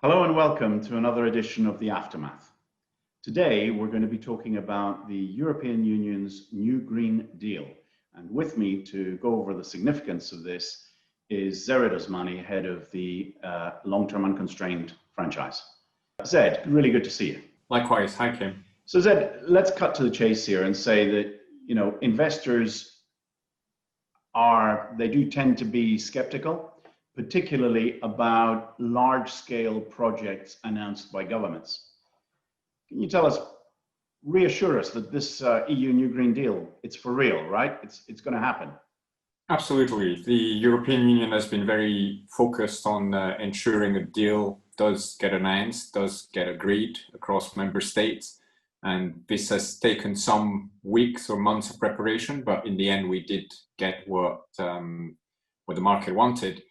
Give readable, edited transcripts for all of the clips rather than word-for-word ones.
Hello and welcome to another edition of The Aftermath. Today we're going to be talking about the European Union's new Green Deal. And with me to go over the significance of this is Zered Osmani, head of the Long-Term Unconstrained franchise. Zed, really good to see you. Likewise. Hi, Kim. So Zed, let's cut to the chase here and say that, investors they do tend to be skeptical, particularly about large-scale projects announced by governments. Can you reassure us that this EU New Green Deal, it's for real, right? It's going to happen. Absolutely. The European Union has been very focused on ensuring a deal does get announced, does get agreed across member states. And this has taken some weeks or months of preparation, but in the end, we did get what the market wanted.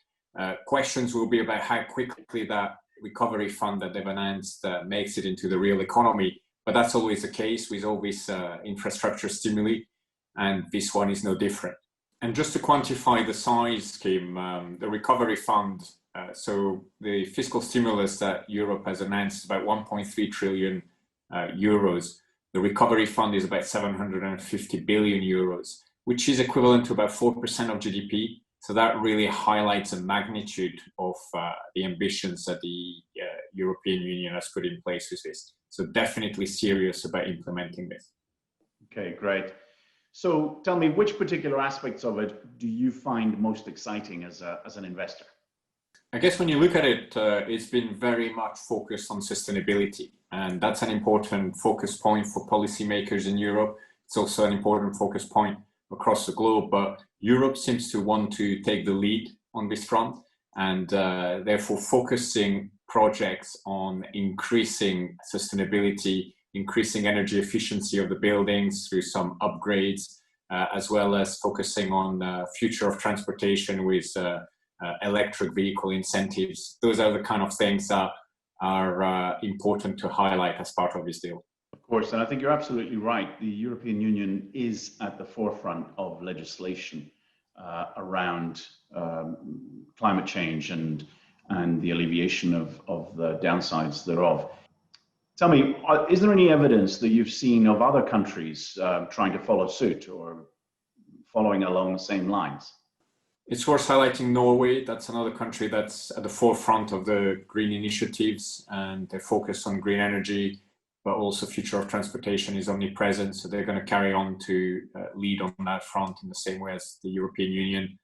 Questions will be about how quickly that recovery fund that they've announced makes it into the real economy. But that's always the case with all these infrastructure stimuli, and this one is no different. And just to quantify the size, Kim, the recovery fund, so the fiscal stimulus that Europe has announced is about 1.3 trillion euros. The recovery fund is about 750 billion euros, which is equivalent to about 4% of GDP. So that really highlights the magnitude of the ambitions that the European Union has put in place with this. So definitely serious about implementing this. Okay, great. So tell me, which particular aspects of it do you find most exciting as an investor? I guess when you look at it, it's been very much focused on sustainability. And that's an important focus point for policymakers in Europe. It's also an important focus point across the globe, but Europe seems to want to take the lead on this front, and therefore focusing projects on increasing sustainability, increasing energy efficiency of the buildings through some upgrades, as well as focusing on future of transportation with electric vehicle incentives. Those are the kind of things that are important to highlight as part of this deal. Of course, and I think you're absolutely right. The European Union is at the forefront of legislation around climate change and the alleviation of the downsides thereof. Tell me, is there any evidence that you've seen of other countries trying to follow suit or following along the same lines? It's worth highlighting Norway. That's another country that's at the forefront of the green initiatives, and they're focused on green energy, but also future of transportation is omnipresent. So they're going to carry on to lead on that front in the same way as the European Union.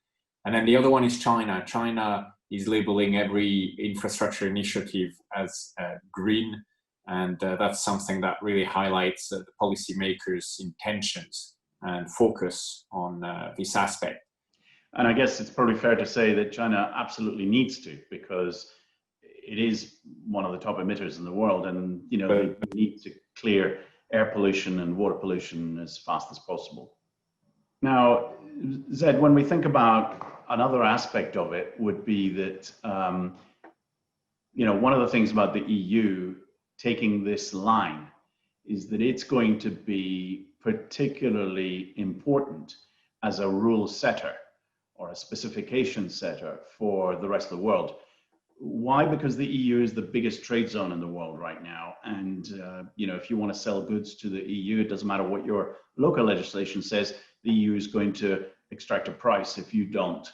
And then the other one is China. China is labeling every infrastructure initiative as green. And that's something that really highlights the policymakers' intentions and focus on this aspect. And I guess it's probably fair to say that China absolutely needs to, because it is one of the top emitters in the world, and they need to clear air pollution and water pollution as fast as possible. Now, Zed, when we think about another aspect of it would be that one of the things about the EU taking this line is that it's going to be particularly important as a rule setter or a specification setter for the rest of the world. Why? Because the EU is the biggest trade zone in the world right now. And, if you want to sell goods to the EU, it doesn't matter what your local legislation says, the EU is going to extract a price if you don't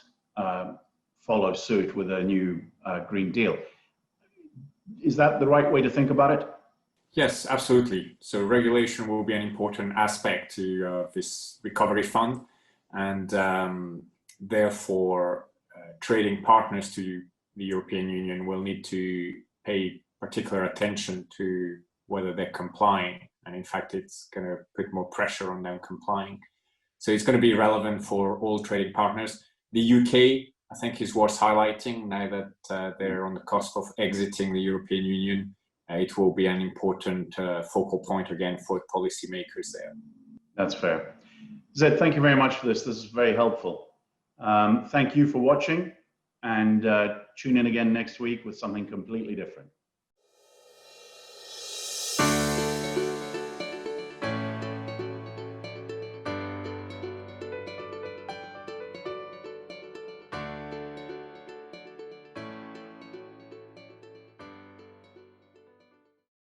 follow suit with a new Green Deal. Is that the right way to think about it? Yes, absolutely. So regulation will be an important aspect to this recovery fund. And therefore, trading partners to the European Union will need to pay particular attention to whether they're complying. And in fact, it's going to put more pressure on them complying. So it's going to be relevant for all trading partners. The UK, I think, is worth highlighting now that they're on the cusp of exiting the European Union. It will be an important focal point again for policymakers there. That's fair. Zed, thank you very much for this. This is very helpful. Thank you for watching, and tune in again next week with something completely different.